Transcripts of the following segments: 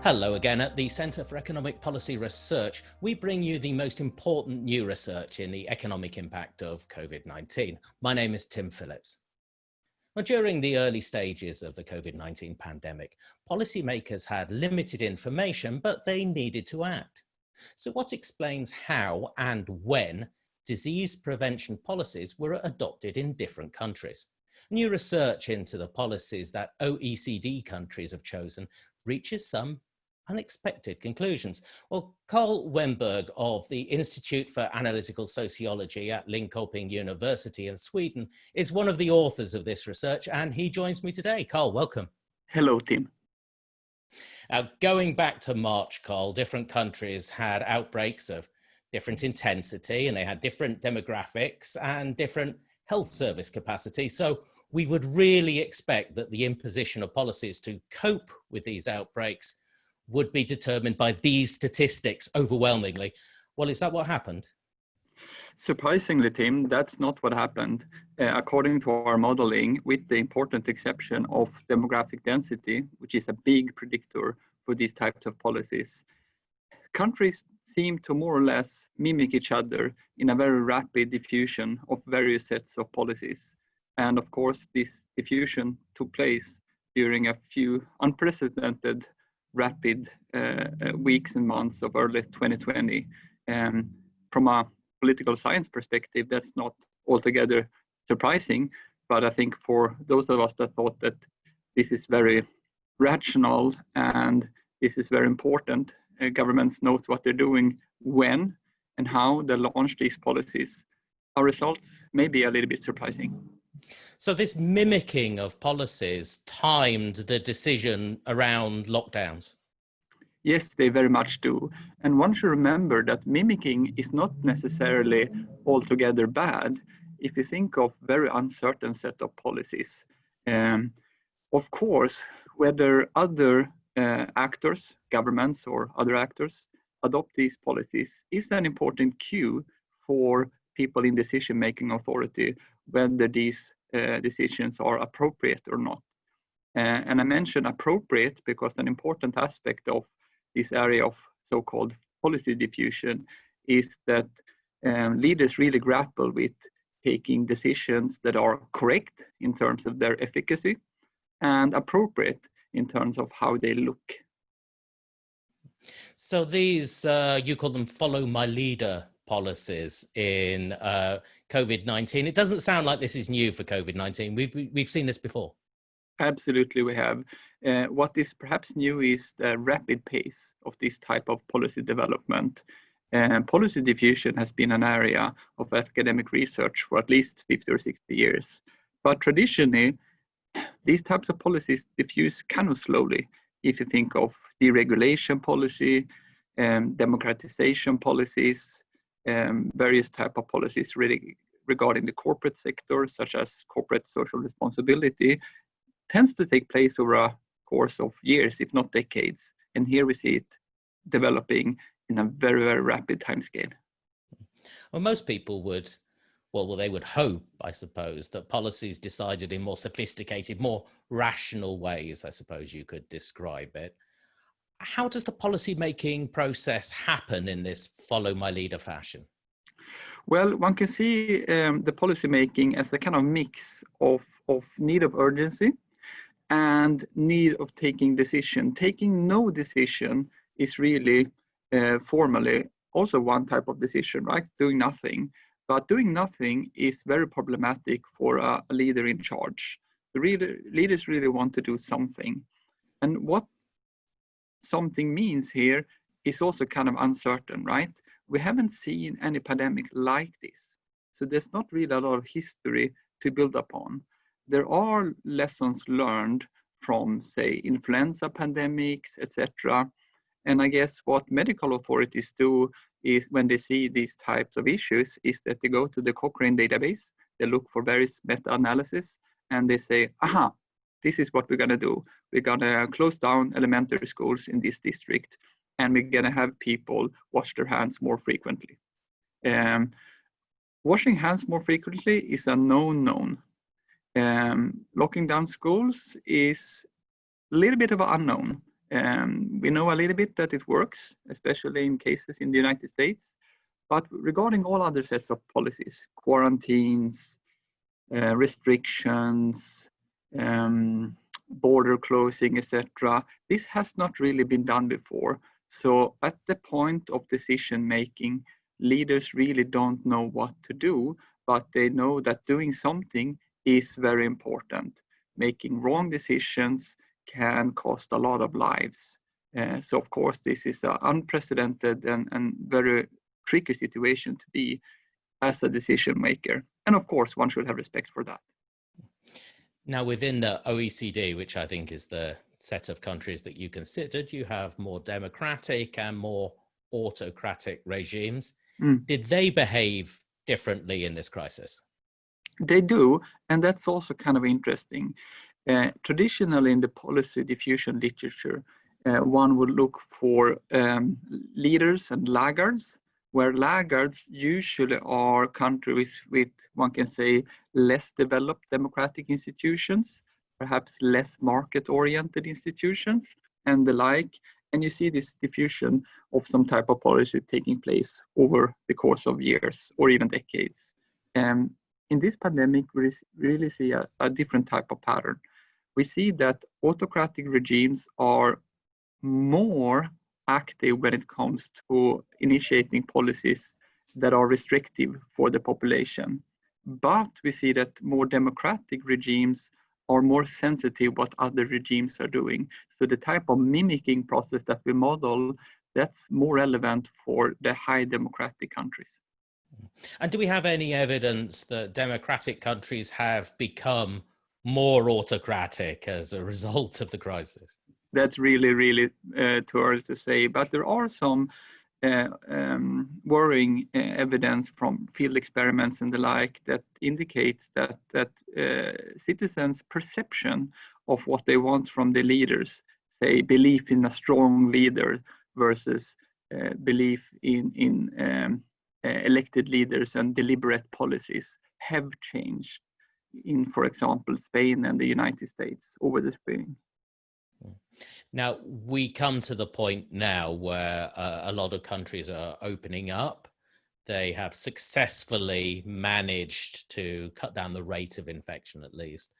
Hello again. At the Centre for Economic Policy Research, we bring you the most important new research in the economic impact of COVID-19. My name is Tim Phillips. Well, during the early stages of the COVID-19 pandemic, policymakers had limited information, but they needed to act. So what explains how and when disease prevention policies were adopted in different countries? New research into the policies that OECD countries have chosen reaches some unexpected conclusions. Well, Karl Wennberg of the Institute for Analytical Sociology at Linköping University in Sweden is one of the authors of this research, and he joins me today. Karl, welcome. Hello, Tim. Now, going back to March, Karl, different countries had outbreaks of different intensity, and they had different demographics and different health service capacity. So we would really expect that the imposition of policies to cope with these outbreaks would be determined by these statistics overwhelmingly. Well, is that what happened? Surprisingly, Tim, that's not what happened. According to our modeling, with the important exception of demographic density, which is a big predictor for these types of policies, countries seem to more or less mimic each other in a very rapid diffusion of various sets of policies. And of course, this diffusion took place during a few unprecedented rapid weeks and months of early 2020. From a political science perspective, that's not altogether surprising, but I think for those of us that thought that this is very rational and this is very important, governments knows what they're doing when and how they launch these policies, our results may be a little bit surprising. So this mimicking of policies timed the decision around lockdowns? Yes, they very much do. And one should remember that mimicking is not necessarily altogether bad if you think of very uncertain set of policies. Of course, whether other actors, governments or other actors, adopt these policies is an important cue for people in decision-making authority whether these decisions are appropriate or not. And I mention appropriate because an important aspect of this area of so-called policy diffusion is that leaders really grapple with taking decisions that are correct in terms of their efficacy and appropriate in terms of how they look. So these, you call them follow my leader policies in COVID-19. It doesn't sound like this is new for COVID-19. We've seen this before. Absolutely, we have. What is perhaps new is the rapid pace of this type of policy development. Policy diffusion has been an area of academic research for at least 50 or 60 years. But traditionally, these types of policies diffuse kind of slowly. If you think of deregulation policy, democratization policies, various type of policies really regarding the corporate sector, such as corporate social responsibility, tends to take place over a course of years, if not decades. And here we see it developing in a very, very rapid timescale. Well, most people would, they would hope, I suppose, that policies decided in more sophisticated, more rational ways, I suppose you could describe it. How does the policy-making process happen in this follow my leader fashion? Well, one can see the policy-making as a kind of mix of need of urgency and need of taking decision. Taking no decision is really formally also one type of decision, right? Doing nothing. But doing nothing is very problematic for a leader in charge. The leaders really want to do something. And what something means here is also kind of uncertain, right? We haven't seen any pandemic like this. So there's not really a lot of history to build upon. There are lessons learned from, say, influenza pandemics, etc. And I guess what medical authorities do is when they see these types of issues is that they go to the Cochrane database, they look for various meta-analysis, and they say, aha, this is what we're going to do. We're going to close down elementary schools in this district, and we're going to have people wash their hands more frequently. Washing hands more frequently is a known. Locking down schools is a little bit of an unknown. We know a little bit that it works, especially in cases in the United States. But regarding all other sets of policies, quarantines, restrictions, border closing, etc., this has not really been done before. So at the point of decision making, leaders really don't know what to do, but they know that doing something is very important. Making wrong decisions can cost a lot of lives. So of course, this is an unprecedented and very tricky situation to be as a decision maker. And of course, one should have respect for that. Now, within the OECD, which I think is the set of countries that you considered, you have more democratic and more autocratic regimes. Did they behave differently in this crisis? They do, and that's also kind of interesting. Traditionally, in the policy diffusion literature, one would look for leaders and laggards, where laggards usually are countries with, one can say, less developed democratic institutions, perhaps less market-oriented institutions, and the like. And you see this diffusion of some type of policy taking place over the course of years or even decades. In this pandemic, we really see a different type of pattern. We see that autocratic regimes are more active when it comes to initiating policies that are restrictive for the population. But we see that more democratic regimes are more sensitive what other regimes are doing. So the type of mimicking process that we model, that's more relevant for the high democratic countries. And do we have any evidence that democratic countries have become more autocratic as a result of the crisis? That's really too early to say, but there are some worrying evidence from field experiments and the like that indicates that citizens' perception of what they want from the leaders, say belief in a strong leader versus belief in elected leaders and deliberate policies, have changed in, for example, Spain and the United States over the spring. Now, we come to the point now where a lot of countries are opening up. They have successfully managed to cut down the rate of infection, at least.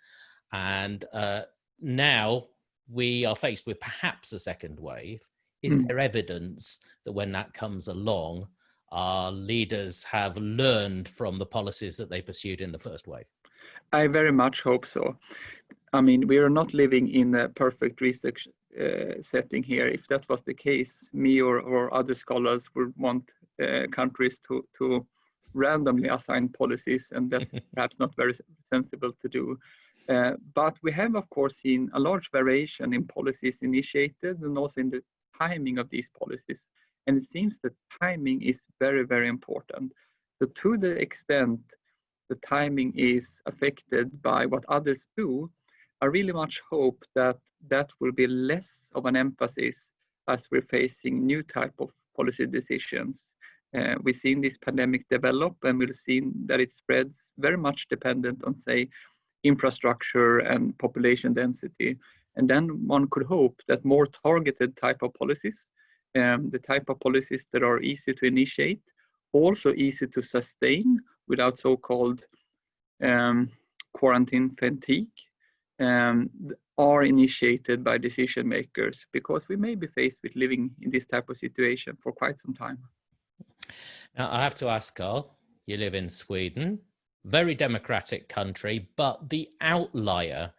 And now we are faced with perhaps a second wave. Is there evidence that when that comes along, our leaders have learned from the policies that they pursued in the first wave? I very much hope so. I mean, we are not living in a perfect research setting here. If that was the case, me or other scholars would want countries to randomly assign policies, and that's perhaps not very sensible to do. But we have, of course, seen a large variation in policies initiated and also in the timing of these policies. And it seems that timing is very important. So to the extent the timing is affected by what others do, I really much hope that that will be less of an emphasis as we're facing new type of policy decisions. We've seen this pandemic develop, and we've seen that it spreads very much dependent on, say, infrastructure and population density. And then one could hope that more targeted type of policies, the type of policies that are easy to initiate, also easy to sustain without so-called quarantine fatigue, are initiated by decision makers, because we may be faced with living in this type of situation for quite some time. Now, I have to ask, Karl, you live in Sweden, very democratic country, but the outlier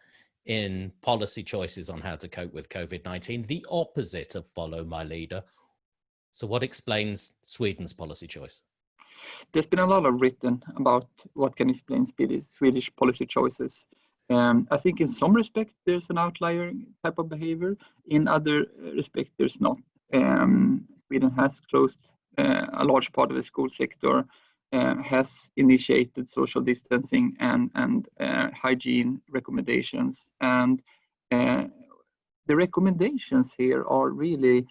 in policy choices on how to cope with COVID-19, the opposite of follow my leader. So what explains Sweden's policy choice? There's been a lot of written about what can explain Swedish policy choices. I think in some respect there's an outlier type of behavior. In other respect, there's not. Sweden has closed a large part of the school sector, has initiated social distancing and hygiene recommendations. And the recommendations here are really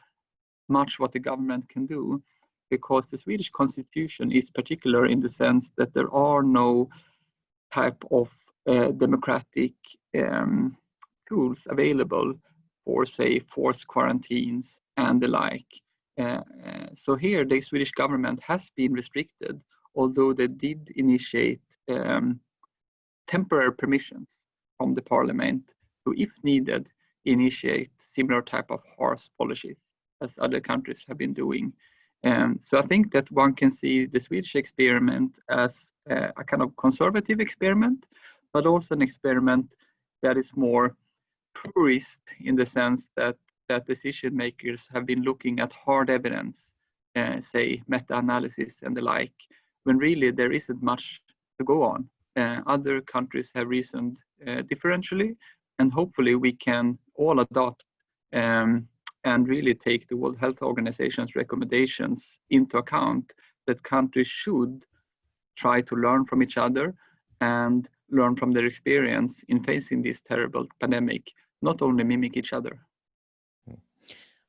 much what the government can do, because the Swedish constitution is particular in the sense that there are no type of democratic tools available or say forced quarantines and the like. So here the Swedish government has been restricted, although they did initiate temporary permissions from the parliament to, if needed, initiate similar type of harsh policies as other countries have been doing. So I think that one can see the Swedish experiment as a kind of conservative experiment, but also an experiment that is more purist in the sense that decision makers have been looking at hard evidence, say meta-analysis and the like, when really there isn't much to go on. Other countries have reasoned differentially, and hopefully we can all adopt and really take the World Health Organization's recommendations into account, that countries should try to learn from each other and learn from their experience in facing this terrible pandemic, not only mimic each other.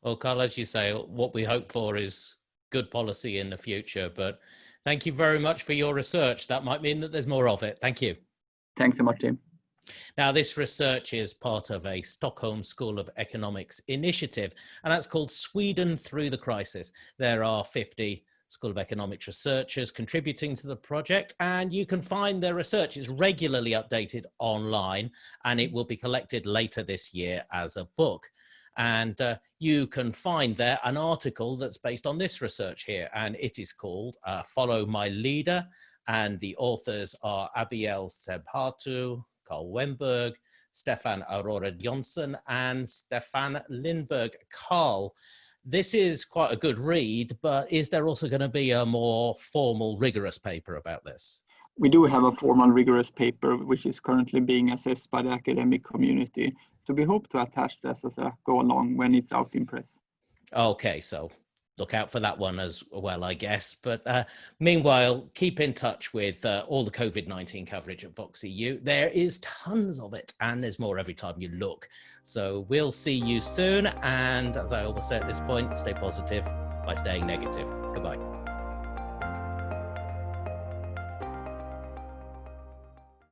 Well, Karl, as you say, what we hope for is good policy in the future, but thank you very much for your research. That might mean that there's more of it. Thank you. Thanks so much, Tim. Now, this research is part of a Stockholm School of Economics initiative, and that's called Sweden Through the Crisis. There are 50 School of Economics researchers contributing to the project, and you can find their research is regularly updated online, and it will be collected later this year as a book. And you can find there an article that's based on this research here, and it is called Follow My Leader, and the authors are Abiel Sebhatu, Karl Wennberg, Stefan Aurora Jonsson, and Stefan Lindberg. Karl, this is quite a good read, but is there also going to be a more formal, rigorous paper about this? We do have a formal, rigorous paper, which is currently being assessed by the academic community. So we hope to attach this as a go along when it's out in press. Okay, so look out for that one as well, I guess. But meanwhile, keep in touch with all the COVID-19 coverage at Vox EU. There is tons of it, and there's more every time you look. So we'll see you soon. And as I always say at this point, stay positive by staying negative. Goodbye.